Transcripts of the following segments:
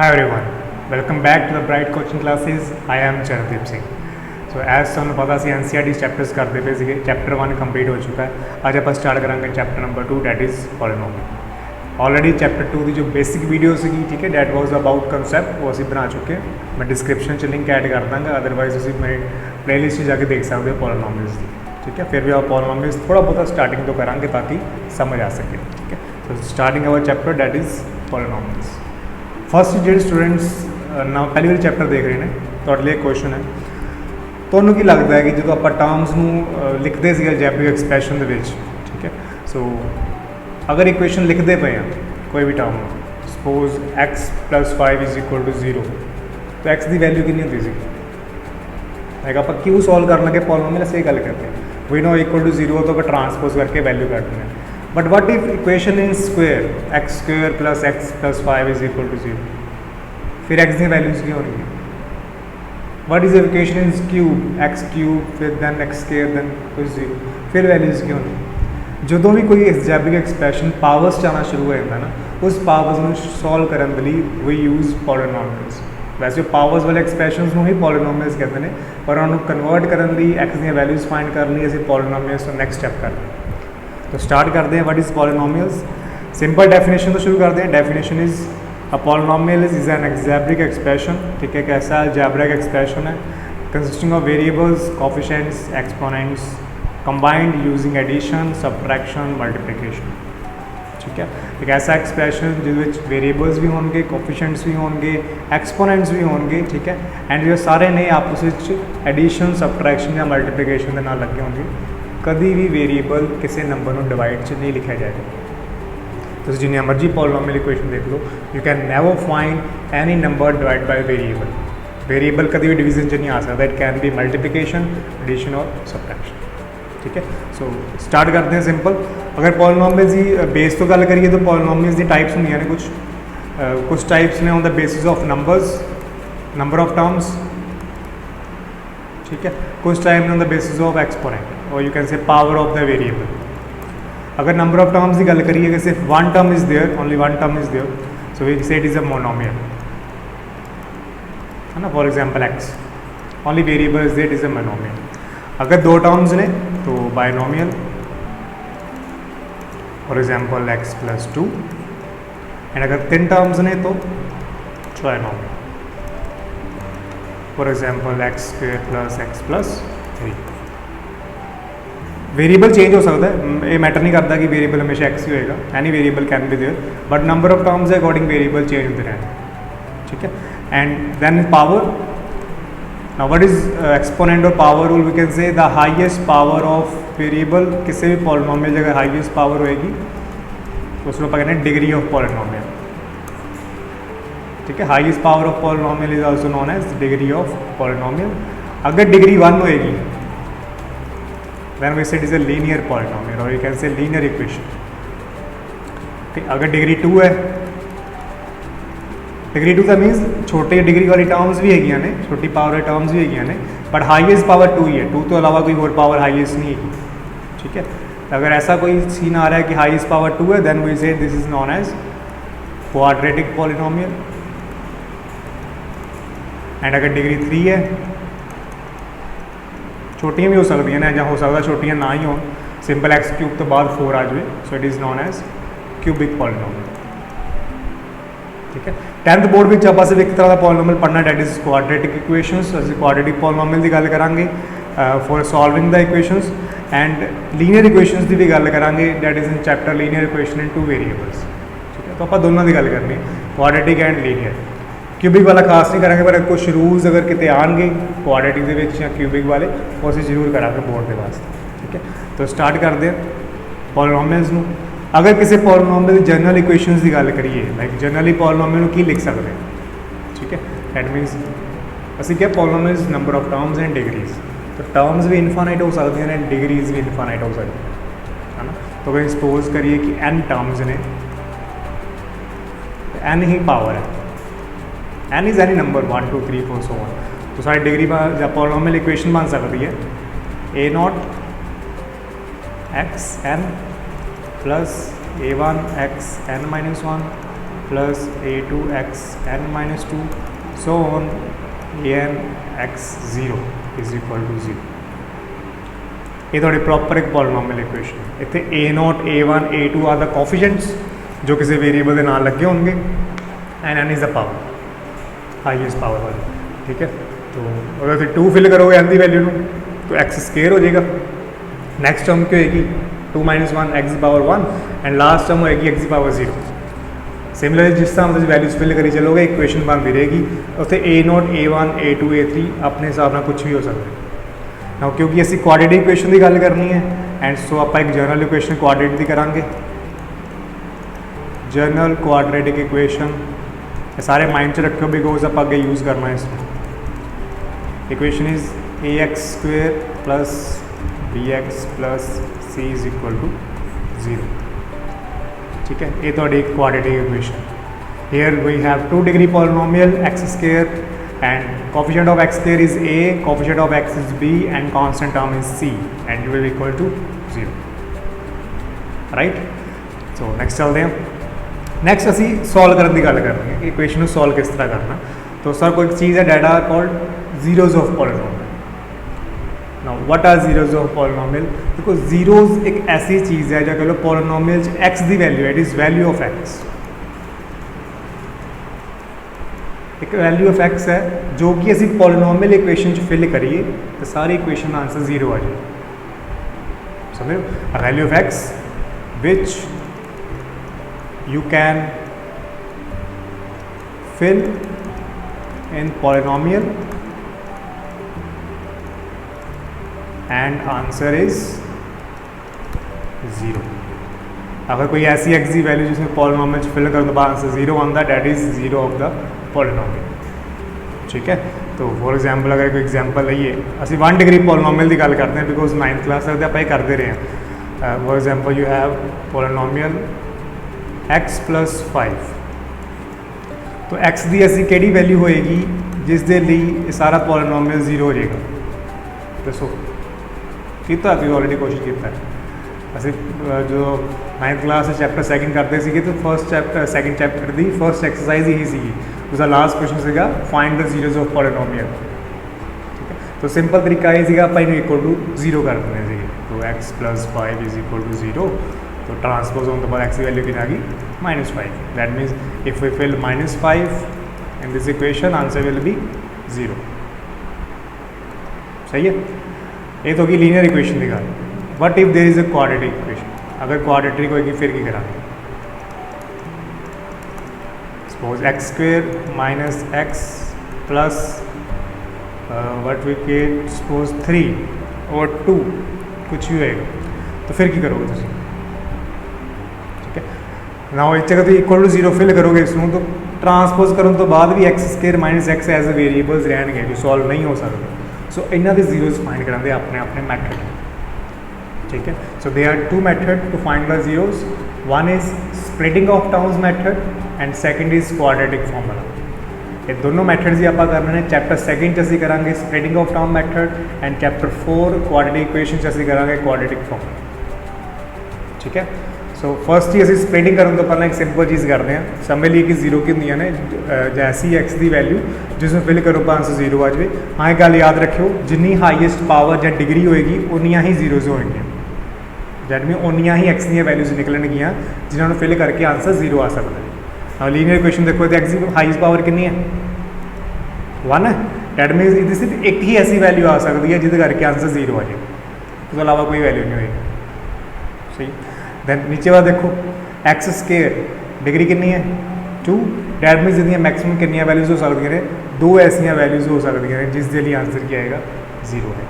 Hi everyone, welcome back to the Bright Coaching Classes. I am Charandeep Singh. So as ਤੁਹਾਨੂੰ पता सी NCERT chapters करते पे थे। Chapter 1 complete हो चुका है। अज आप स्टार्ट करांगे chapter number 2 that is polynomial. Already chapter 2 की जो बेसिक वीडियो सी ठीक है डैट वॉज अबाउट कंसैप्ट वो असी बना चुके हैं। मैं डिस्क्रिप्शन च लिंक ऐड कर दाँगा, अदरवाइज तुम मेरी प्लेलिस्ट जाके देख सकते हो पॉलिनोमियल्स की। ठीक है, फिर भी आप पॉलिनोमियल्स थोड़ा बहुत स्टार्टिंग तो करांगे ताकि समझ आ सके। ठीक है, तो starting our chapter that is polynomials. First जो स्टूडेंट्स ना पहली बार चैप्टर देख रहे हैं तो लिए क्वेश्चन है ਤੁਹਾਨੂੰ ਕੀ ਲੱਗਦਾ है कि जो आप टर्म्स लिखते थे अलजैब्रिक एक्सप्रैशन के, ठीक है, सो अगर इक्वेशन लिखते पे हैं कोई भी टर्म सपोज x + 5 = 0 तो x की वैल्यू कितनी होती सी लाइक आप क्यों सॉल्व कर लगे पॉलिनोमियल से गल करते हैं वी नो = 0 तो ट्रांसपोज करके वैल्यू काटनी है। But what if equation in square x² + x + 5 = 0 फिर x दी वैल्यूज की होनी है। What is equation in cube x³ फिर दैन x² दैन कुछ 0 फिर वैल्यूज की होनी। जो भी कोई अलजैब्रिक एक्सप्रैशन पावर्स च आना शुरू हो जाता है ना उस पावर्स में सॉल्व करने लिए वी यूज़ पॉलिनोमियल्स। वैसे पावर्स वाले एक्सप्रैशनस ही पॉलिनोमियल्स कहते हैं, पर उन्होंने कन्वर्ट करने लिए एक्स दी वैल्यूज फाइंड करनी असं पॉलिनोमियल्स तो नैक्सट स्टैप करते हैं। तो स्टार्ट करते हैं what is polynomials. Simple definition तो शुरू करते हैं। Definition is a polynomial is an algebraic expression. ठीक है, कैसा अलजैब्रिक एक्सप्रेशन है consisting of variables, coefficients, exponents combined using addition, subtraction, multiplication. ठीक है, एक ऐसा एक्सप्रैशन जिस वेरिएबल्स भी होंगे, कोफिशिएंट्स भी होंगे, एक्सपोनेंट्स भी होंगे। ठीक है, एंड जो सारे ने आपस में एडिशन, सबट्रैक्शन या मल्टीप्लिकेशन के नाल लगे होंगे। कभी भी वेरिएबल किसी नंबर को डिवाइड च नहीं लिखा जाएगा। तो जिन्हें मर्जी पॉलिनोमियल इक्वेशन देख लो, you can never find any number divide by variable. Variable कभी भी डिवीजन च नहीं आ सकता। It can be multiplication, addition और सबट्रैक्शन। ठीक है, सो स्टार्ट करते हैं सिंपल। अगर पॉलिनोमियल्स की बेस तो गल करिए तो पॉलिनोमियल्स की टाइप्स होंगे ने कुछ टाइप्स ने on the basis of numbers, number of terms. ठीक है, कुछ टाइप ने on the basis of exponent और you can say power of the variable. अगर नंबर ऑफ टर्म्स की गल करिए, अगर सिर्फ one term is there, only one term is there, so we say it is a monomial है ना। For example x only variable is there, it is a monomial. अगर दो टर्म्स ने तो binomial, for example x + 2। And अगर तीन terms ने तो trinomial, for example x² + x + 3। Variable change हो सकता है, ये मैटर नहीं करता कि वेरिएबल हमेशा x ही होएगा। Any variable can be there, but number of terms according variable change होते रहें। ठीक है, and then power. Now what is exponent और power rule? We can say the highest power of variable. किसी भी पॉलिनोमियल जगह हाईएस्ट पावर होएगी तो उसको कहते हैं डिग्री ऑफ पॉलिनोमियल। ठीक है, highest power of polynomial is also known as degree of polynomial. अगर डिग्री 1 होएगी then we say it is a linear polynomial or you can say linear equation। ठीक, अगर डिग्री 2 है, डिग्री 2 का means छोटे degree वाली टर्म्स भी है ने, छोटी पावर वाली टर्म्स भी है ने, बट हाईएस्ट पावर 2 ही है। 2 तो अलावा कोई और पावर हाईएस्ट नहीं है। ठीक है, अगर ऐसा कोई सीन आ रहा है कि हाईएस्ट पावर 2 है, then we say this is known as quadratic polynomial. And अगर डिग्री 3 है, छोटियाँ भी हो सकती हैं, या हो सकता छोटियाँ ना ही हो, सिंपल x³ तो बाद 4 आ जाए, so it is known as cubic polynomial. ठीक है, 10th बोर्ड में आप सिर्फ एक तरह का पॉलिनोमियल पढ़ना डैट इज क्वाड्रेटिक इक्वेशंस। असं क्वाड्रेटिक पॉलिनोमियल की गल करांगे for solving the equations, and linear equations की भी गल करांगे that is in chapter linear equation in 2 variables. ठीक है, तो आप दोनों की गल करनी क्वाड्रेटिक एंड लीनियर। क्यूबिक वाला खास नहीं करेंगे, पर कुछ रूल्स अगर कितने आएंगे क्वाड्रेटिक के या क्यूबिक वाले वो असीं जरूर करा बोर्ड के वास्ते। ठीक है, तो स्टार्ट करते हैं पॉलिनोमियल्स नूं। अगर किसी पॉलिनोमियल की जनरल इक्वेशंस की गल करिए, लाइक जनरली पॉलिनोमियल की लिख सकते हैं। ठीक है, दैट मीनस असीं क्या polynomials number of terms and degrees. तो टर्म्स भी इनफाइनाइट हो सकती हैं, डिग्रीज भी इनफाइनाइट हो सकती है ना। तो अगर सपोज करिए कि n टर्म्स ने, n ही पावर है, n is any number 1 2 3 4 so on। तो सारी डिग्री पॉलिनोमियल इक्वेशन बन सकती है a0 x n + a1 x n - 1 plus a2x(n-2) so on an(x0) is equal to 0। ये थोड़ी प्रॉपर एक पॉलिनोमियल इक्वेशन है। इतने a0, a1, a2 are the coefficients जो किसी वेरिएबल के नाल लगे होंगे and n is the power, highest power वाली, ठीक है। तो अगर फिर 2 फिल करोगे n की वैल्यू में तो x² हो जाएगा। नेक्स्ट टर्म क्या होगी 2 - 1 x⁻1 एंड लास्ट टर्म होएगी x⁻0। सिमिलरली जिस तरह तुम वैल्यूज फिल करी चलोगे इक्वेशन बनती रहेगी। उत्थे a0, a1, a2, a3 अपने हिसाब ਨਾਲ कुछ भी हो सकता है ना, क्योंकि असी क्वाड्रेटिक इक्वेशन की गल करनी है एंड सो आप एक जनरल इक्वेशन क्वाड्रेटिक की करांगे। जनरल क्वाड्रेटिक इक्वेशन सारे माइंड च रखियो बिकॉज आप आगे यूज़ करना है इसमें। Equation is ax² plus bx plus c is equal to 0, ठीक है। ये थोड़ी quadratic equation. Here we have 2 degree polynomial x² and coefficient of x² is a, coefficient of x is b and constant term is c and it will be equal to 0, right। so next चलते हैं। Next असी solve करने की गल करनी है equation को solve किस तरह करना। तो सर कोई चीज़ है data called zeros of polynomial. Now what are zeros of polynomial? देखो जीरोज एक ऐसी चीज़ है जो कह लो पॉलिनोमियल x की वैल्यू है, it is value of x। एक वैल्यू ऑफ x है जो कि असी पॉलिनोमियल इक्वेशन फिल करिए तो सारी इक्वेशन आंसर 0 आ जाए। समझो, a value of x which you can fill in polynomial and answer is 0। अगर कोई ऐसी x की वैल्यू जिसमें पॉलिनोमियल फिल कर दो आंसर 0 आता, that is 0 of the polynomial, ठीक है। तो फॉर एग्जाम्पल अगर कोई एग्जाम्पल लईए असी 1 डिग्री पॉलिनोमियल की गल करते हैं बिकॉज 9th क्लास तक आप करते रहे हैं। For example you have polynomial x plus 5, तो x की असी कि वैल्यू होएगी जिस दे लिए सारा पॉलिनोमियल 0 हो जाएगा? दसो किया तुम ऑलरेडी कोशिश किया। असी जो 9th क्लास चैप्टर 2 करते थे तो फर्स्ट चैप्टर 2nd चैप्टर की फर्स्ट एक्सरसाइज यही सी, उसका लास्ट क्वेश्चन सीगा find the zeros of polynomial, ठीक है। तो सिंपल तरीका ये सीगा आप इक्वल टू 0 कर देने थे। तो x plus 5 is equal to 0, तो ट्रांसपोज होने के बाद x की वैल्यू कितनी आ गई -5। That means if we fill -5 in this equation answer will be 0। सही है, ये तो होगी लीनियर इक्वेशन की गल। But if there is a quadratic equation, अगर क्वाड्रेटिक होगी फिर की करा? Suppose x² minus x plus what we के सपोज 3 और 2 कुछ भी होएगा, तो फिर की करोगे तुम? ना इतने अगर इक्वल टू 0 फिल करोगे इसमें तो ट्रांसपोज करने तो बाद भी x² minus x as a variables रहने जो सॉल्व नहीं हो सकते। सो इन्हों के जीरोज फाइंड कराते अपने अपने मैथड, ठीक है। So they are 2 method to find the zeros. One is splitting of terms method and second is quadratic formula. ये दोनों मैथड ही आप करने चैप्टर 2nd असी करांगे splitting of term method and chapter 4 quadratic equation असी करांगे क्वाड्रेटिक फॉर्मूला, ठीक है। सो फर्स्ट ही असी स्प्लिटिंग करने तो पहले एक सिंपल चीज़ करते हैं, समझ लिए कि 0 की होंगे ने जैसी x की वैल्यू जिसमें फिल करो आंसर 0 आ जाए। हाँ एक गल याद रखियो, जिनी हाईएस्ट पावर या डिग्री होएगी उन्नियां ही जीरोज होएंगे, दैट मीन उन्नियां ही x दी वैल्यूज निकलणगियां जिन्होंने फिल करके आंसर 0 आ सकता है। हाँ लीनियर इक्वेशन देखो तो x की हाईएस्ट पावर कितनी है 1 है, दैट मीन इसकी सिर्फ एक ही ऐसी वैल्यू आ सकती है जिसके करके आंसर 0 आ जाए, उसके अलावा कोई वैल्यू नहीं होएगी। सही, दैन नीचे बात देखो x² डिग्री कितनी है 2, डैट मीन्स इसलिए मैक्सिमम कितनी वैल्यूज हो सकती हैं 2 ऐसा वैल्यूज हो सकती हैं जिसके लिए आंसर क्या आएगा 0 है,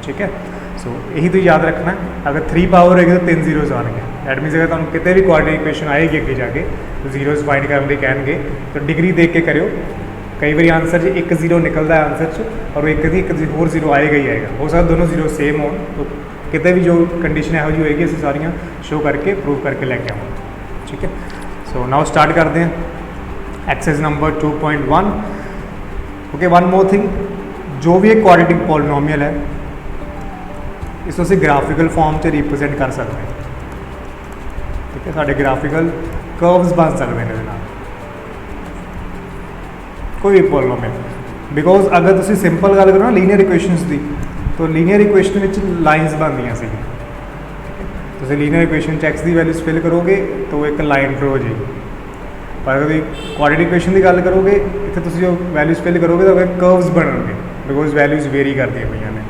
ठीक है। सो यही तो याद रखना है, अगर 3 पावर होगी तो 3 जीरोज आएंगे, डैट मीन्स अगर तुम कितने भी क्वाड्रेटिक इक्वेशन आएगी अगे जाके तो जीरोज फाइंड करने कहेंगे तो डिग्री देख के करो। कई बार आंसर जो 1 0 निकलता है आंसर च और एक होर 0 आएगा ही आएगा, हो सकता दोनों 0 सेम हो, तो कितने भी जो कंडीशन यहो जी होएगी असी सारियां शो करके प्रूव करके लैके आवांगे, ठीक है। सो नाउ स्टार्ट करते हैं exercise number 2.1। Okay, one more thing, जो भी एक क्वाड्रेटिक पॉलिनोमियल है इसको असी ग्राफिकल फॉर्म से रिप्रजेंट कर सकते हैं, ठीक है। साढ़े ग्राफिकल कर्व्स बन सकते हैं इहदे नाल कोई भी पॉलीनोमियल बिकॉज अगर तुम सिंपल गल करो ना लीनियर इक्वेशनस की तो लीनियर इक्वेशन में लाइनस बनदियाँ सी तुम लीनियर इक्वेशन एक्स की वैल्यूज फिल करोगे तो एक लाइन ड्रो हो जाएगी पर अगर क्वाड्रेटिक इक्वेशन की गल करोगे इतने तुम जो वैल्यूज फिल करोगे तो कर्व्स बनणगे बिकॉज वैल्यूज वेरी करती पे ने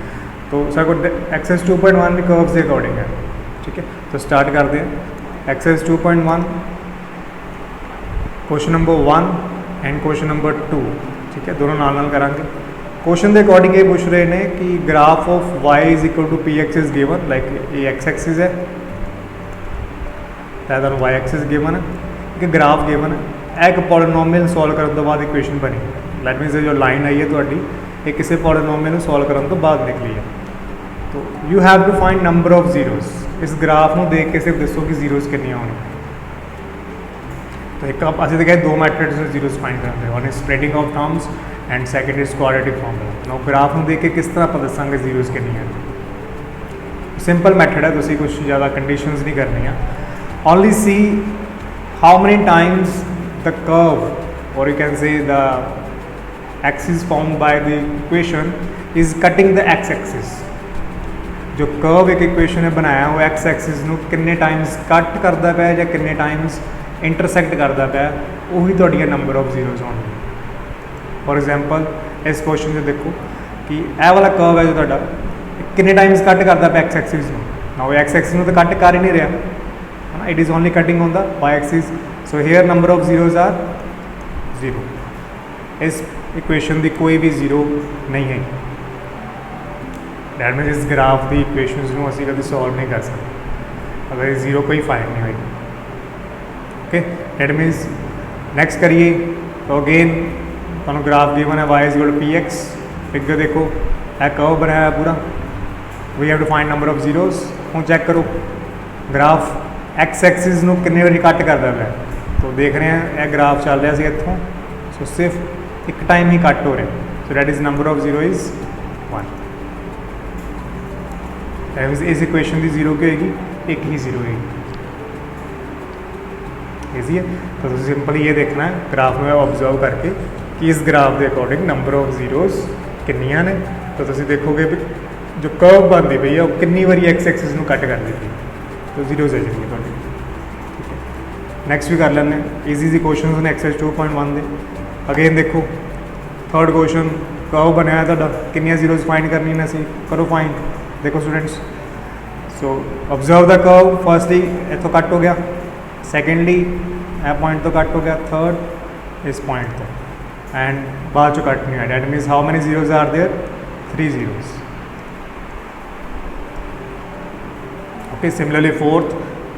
तो सारे को एक्सएस 2.1 भी कर्व्स के अकॉर्डिंग है ठीक है। तो स्टार्ट करते हैं एक्सएस 2.1 question number 1 and question number 2 ठीक है दोनों नाल करांगे। क्वेश्चन के अकॉर्डिंग ये पूछ रहे हैं कि graph of y is equal to P X is given like ये एक्स एक्सिस है तो वाई एक्सिस गिवन है कि ग्राफ गिवन है एक पॉलीनोमियल सॉल्व करने तो बाद इक्वेशन बनी लैट मीनस जो लाइन आई है थोड़ी ये किसी पॉलीनोमियल सॉल्व करने तो बाद निकली है तो you have to find number of zeros इस ग्राफ में देख के सिर्फ दसो कि जीरोस कितनियां होनी तो एक असं तो कहे दो मैथड्स में जीरोस फाइंड करते हैं one is spreading of terms and second is quadratic formula no graph में देख के किस तरह आप दसांगे जीरोस कितनी सिंपल मैथड है तुम कुछ ज़्यादा कंडीशंस नहीं करनी only see how many times the curve or you can say the axis formed by the equation is cutting the x-axis जो कर्व एक इक्वेशन ने बनाया वो एक्स एक्सिस ਨੂੰ किन्ने टाइम्स कट करता पाया या किन्ने टाइम्स इंटरसैक्ट करता पाया वही ਤੁਹਾਡੀਆਂ नंबर ऑफ जीरोज होंगे। फॉर एग्जांपल इस क्वेश्चन में देखो कि यह वाला कर्व है जो ਤੁਹਾਡਾ किन्ने टाइम्स कट करता पाया एक्स एक्सिस ਨੂੰ ना वो एक्स एक्सिस ਨੂੰ तो कट कर ही नहीं रहा है ना it is only cutting on the Y axis so here number of zeros are 0 इस इक्वेशन की कोई भी जीरो नहीं है डैट मीन इस ग्राफ की इक्वेशनस में असी कभी सॉल्व नहीं कर सकते अगर जीरो कोई फाइंड नहीं होगी ओके डैट मीनस नैक्सट करिए तो अगेन तो ग्राफ गिवन है Y is equal to P X figure देखो यह कर्व बनाया पूरा we have to find number of zeros हूँ चैक करो ग्राफ एक्स एक्सिस ਨੂੰ किन्ने बारी कट करता है तो देख रहे हैं यह ग्राफ चल रहा है इतों सो सिर्फ एक टाइम ही कट हो रहा so that is number of zero is 1 इस इक्वेशन की जीरो की होगी एक ही जीरो होगी ईजी है तो तुम सिंपल ये देखना है ग्राफ में ऑब्जर्व करके कि इस ग्राफ के अकॉर्डिंग नंबर ऑफ जीरोज किन्नियां ने तो तुम देखोगे भी जो कर्व बनती पई है वो कितनी बारी एक्स एक्सिस ਨੂੰ कट कर दी तो जीरोज आ जाएंगे थोड़ी ठीक है। नैक्सट भी कर लें ईजी क्वेश्चन ने एक्सरसाइज 2.1 दे अगेन देखो थर्ड क्वेश्चन कर्व बनया है कितनी जीरोज फाइंड करनी ने करो फाइंड देखो students so observe the curve firstly इतों कट हो गया सैकेंडली ए पॉइंट तो कट हो गया थर्ड इस पॉइंट तो एंड बाद चो कट नहीं है that means how many zeros are there 3 zeros okay. Similarly fourth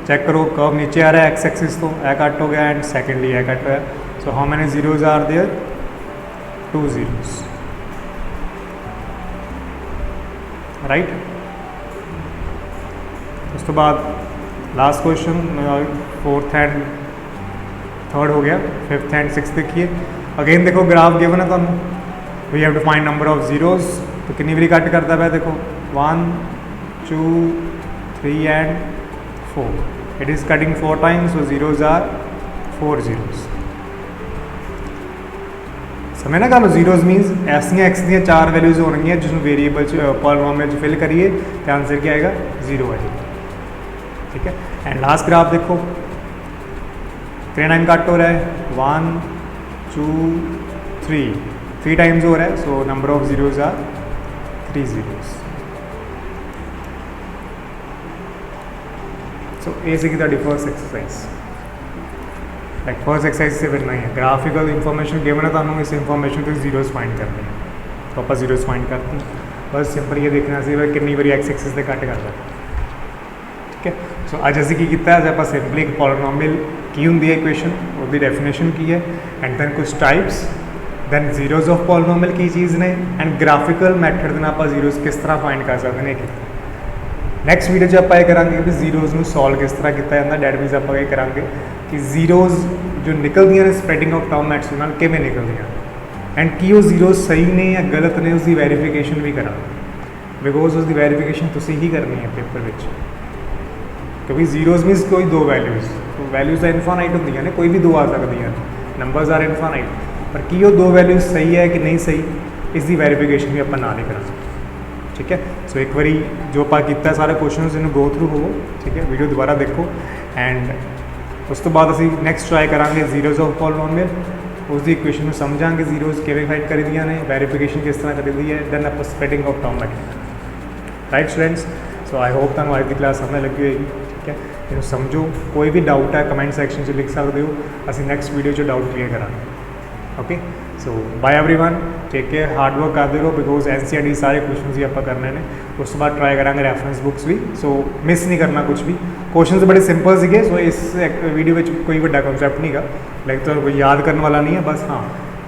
check करो कर्व नीचे आ रहा है एक्स एक्सिस तो ए कट हो गया एंड सेकेंडली ए कट होया so how many zeros are there 2 zeros right. उस तो बाद last question fourth and third हो गया फिफ्थ एंड सिक्स देखिए अगेन देखो ग्राफ गिवन है तुम we have to find number of zeros तो कितनी बारी कट करता है देखो 1 2 3 and 4 it is cutting 4 times so zeros are 4 zeros समय ना गल जीरोज मीनस ऐसिया एक्स दी 4 वैल्यूज होंगी जिसमें वेरीएबल पॉलीनोमियल फिल करिए तो आंसर क्या आएगा 0 है ठीक है। एंड लास्ट ग्राफ देखो 3 टाइम कट हो रहा है 1 2 3 टाइम्स हो रहा है so number of zeros are 3 zeros so ये सी first exercise like first exercise से फिर नहीं है ग्राफिकल इंफॉर्मेशन गिवन है तो इस इंफॉर्मेशन तो जीरोज फाइंड करते हैं तो आप जीरोज फाइंड करते हैं बस सिंपल ये देखना चाहिए कितनी बारी एक्स एक्सिस से कट करता है ठीक है। सो अज असी की किया अज आप सिंपली एक पॉलीनोमियल की होंगी है इक्वेशन उसकी डेफिनेशन की है एंड दैन कुछ types then zeros of polynomial की चीज़ ने एंड ग्राफिकल मैथड आप जीरोज किस तरह फाइंड कर सकते हैं नैक्सट वीडियो जो आप ये करा भी जीरोज में सॉल्व किस तरह किया जाता डैट मीनस आप ये करा कि जीरोज जो निकलदियाँ ने स्प्रैडिंग ऑफ टर्म मैट्रिक्स नाल किवें निकलदियाँ एंड कि वो जीरोज सही ने या गलत ने उसकी वेरीफिकेशन भी करा बिकॉज उसकी वेरीफिकेशन तुसीं ही करनी है पेपर में क्योंकि जीरोज मीनस कोई दो वैल्यूज़ तो वैल्यूज़ ਤਾਂ ਇਨਫਾਈਨਾਈਟ ਹੁੰਦੀਆਂ ਨੇ, ਕੋਈ ਵੀ ਦੋ ਆ ਸਕਦੀਆਂ, ਨੰਬਰਸ ਆਰ ਇਨਫਾਈਨਾਈਟ, ਪਰ ਕੀ ਉਹ ਦੋ ਵੈਲਿਊਜ਼ ਸਹੀ ਹੈ ਕਿ ਨਹੀਂ ਸਹੀ, ਇਸ ਦੀ ਵੈਰੀਫਿਕੇਸ਼ਨ ਵੀ ਆਪਾਂ ਨਾਲ ਹੀ ਕਰਾਂਗੇ। ਠੀਕ ਹੈ, ਸੋ ਇੱਕ ਵਾਰੀ ਜੋ ਆਪਾਂ ਕੀਤਾ ਸਾਰੇ ਕੁਐਸਚਨਸ ਇਹਨੂੰ ਗੋ ਥਰੂ ਹੋਵੋ, ਠੀਕ ਹੈ, ਵੀਡੀਓ ਦੁਬਾਰਾ ਦੇਖੋ ਐਂਡ ਉਸ ਤੋਂ ਬਾਅਦ ਅਸੀਂ ਨੈਕਸਟ ਟਰਾਈ ਕਰਾਂਗੇ ਜ਼ੀਰੋਜ਼ ਆਫ ਪੋਲੀਨੋਮੀਅਲ, ਉਸ ਦੀ ਇਕੁਏਸ਼ਨ ਨੂੰ ਸਮਝਾਂਗੇ, ਜ਼ੀਰੋਜ਼ ਕਿਵੇਂ ਫਾਈਂਡ ਕਰੀਦੀਆਂ ਨੇ, ਵੈਰੀਫਿਕੇਸ਼ਨ ਕਿਸ ਤਰ੍ਹਾਂ ਕਰੀਦੀ ਹੈ, ਦੈਨ ਆਪਾਂ splitting of term method. Right students, so I hope ਤੁਹਾਨੂੰ ਅੱਜ ਦੀ ਕਲਾਸ ਸਮਝ ਲੱਗੀ ਹੋਏਗੀ। ਠੀਕ ਹੈ, ਇਹਨੂੰ ਸਮਝੋ, ਕੋਈ ਵੀ ਡਾਊਟ ਹੈ ਕਮੈਂਟ ਸੈਕਸ਼ਨ 'ਚ ਲਿਖ ਸਕਦੇ ਹੋ, ਅਸੀਂ ਨੈਕਸਟ ਵੀਡੀਓ 'ਚ ਡਾਊਟ ਕਲੀਅਰ ਕਰਾਂਗੇ। Okay, so bye everyone, take care, hard work ਕਰਦੇ ਰਹੋ ਬਿਕੋਜ਼ NCERT ਸਾਰੇ ਕੁਐਸਚਨਸ ਹੀ ਆਪਾਂ ਕਰਨੇ ਨੇ। ਉਸ ਤੋਂ ਬਾਅਦ ਟਰਾਈ ਕਰਾਂਗੇ ਰੈਫਰੈਂਸ ਬੁੱਕਸ ਵੀ, ਸੋ ਮਿਸ ਨਹੀਂ ਕਰਨਾ ਕੁਝ ਵੀ। ਕੁਐਸਚਨਸ ਬੜੇ ਸਿੰਪਲ ਸੀਗੇ, ਸੋ ਇਸ ਵੀਡੀਓ ਵਿੱਚ ਕੋਈ ਵੱਡਾ ਕਨਸੈਪਟ ਨਹੀਂਗਾ, ਲਾਈਕ ਤੁਹਾਨੂੰ ਕੋਈ ਯਾਦ ਕਰਨ ਵਾਲਾ ਨਹੀਂ ਹੈ, ਬਸ ਹਾਂ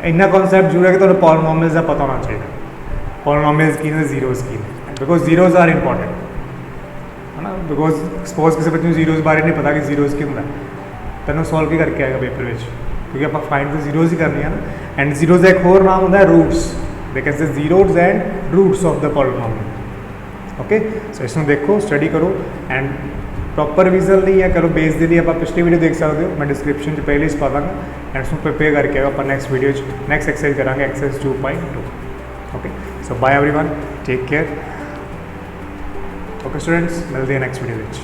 ਇੰਨਾ ਕਨਸੈਪਟ ਜ਼ਰੂਰ ਹੈ ਕਿ ਤੁਹਾਨੂੰ ਪੋਲੀਨੋਮੀਅਲਸ ਦਾ ਪਤਾ ਹੋਣਾ ਚਾਹੀਦਾ, ਪੋਲੀਨੋਮੀਅਲਸ ਕੀ ਨੇ, ਜ਼ੀਰੋਜ਼ ਕੀ ਨੇ, ਬਿਕੋਜ਼ ਜ਼ੀਰੋਜ਼ ਆਰ ਇੰਪੋਰਟੈਂਟ ਹੈ ਨਾ। ਬਿਕੋਜ਼ ਸਪੋਜ਼ ਕਿਸੇ ਬੱਚੇ ਨੂੰ ਜ਼ੀਰੋਜ਼ ਬਾਰੇ ਨਹੀਂ ਪਤਾ ਕਿ ਜ਼ੀਰੋਜ਼ ਕੀ ਹੁੰਦਾ, ਤੈਨੂੰ ਸੋਲਵ ਹੀ ਕਰਕੇ ਆਏਗਾ ਪੇਪਰ ਵਿੱਚ, ਕਿਉਂਕਿ ਆਪਾਂ ਫਾਈਂਡ ਤਾਂ ਜ਼ੀਰੋਜ਼ ਹੀ ਕਰਨੀ ਹੈ ਨਾ। ਐਂਡ ਜ਼ੀਰੋਜ਼ ਦਾ ਇੱਕ ਹੋਰ ਨਾਮ ਹੁੰਦਾ ਹੈ roots, they can say zeros and roots of the polynomial. Okay, so ਇਸ ਨੂੰ ਦੇਖੋ, ਸਟੱਡੀ ਕਰੋ ਐਂਡ ਪ੍ਰੋਪਰ ਰਿਵੀਜ਼ਨ ਲਈ ਜਾਂ ਕਰੋ ਬੇਸ ਦੇ ਲਈ ਆਪਾਂ ਪਿਛਲੀ ਵੀਡੀਓ ਦੇਖ ਸਕਦੇ ਹੋ, ਮੈਂ ਡਿਸਕ੍ਰਿਪਸ਼ਨ 'ਚ ਪਲੇਲਿਸਟ ਪਾ ਦਾਂਗਾ ਐਂਡ ਉਸਨੂੰ ਪ੍ਰਿਪੇਅਰ ਕਰਕੇ ਆਪਾਂ ਨੈਕਸਟ ਵੀਡੀਓ 'ਚ ਨੈਕਸਟ ਐਕਸਰਸਾਈਜ਼ ਕਰਾਂਗੇ, exercise 2.2। Okay, so bye everyone, take care. Okay students, ਮਿਲਦੇ ਹਾਂ ਨੈਕਸਟ ਵੀਡੀਓ ਵਿੱਚ।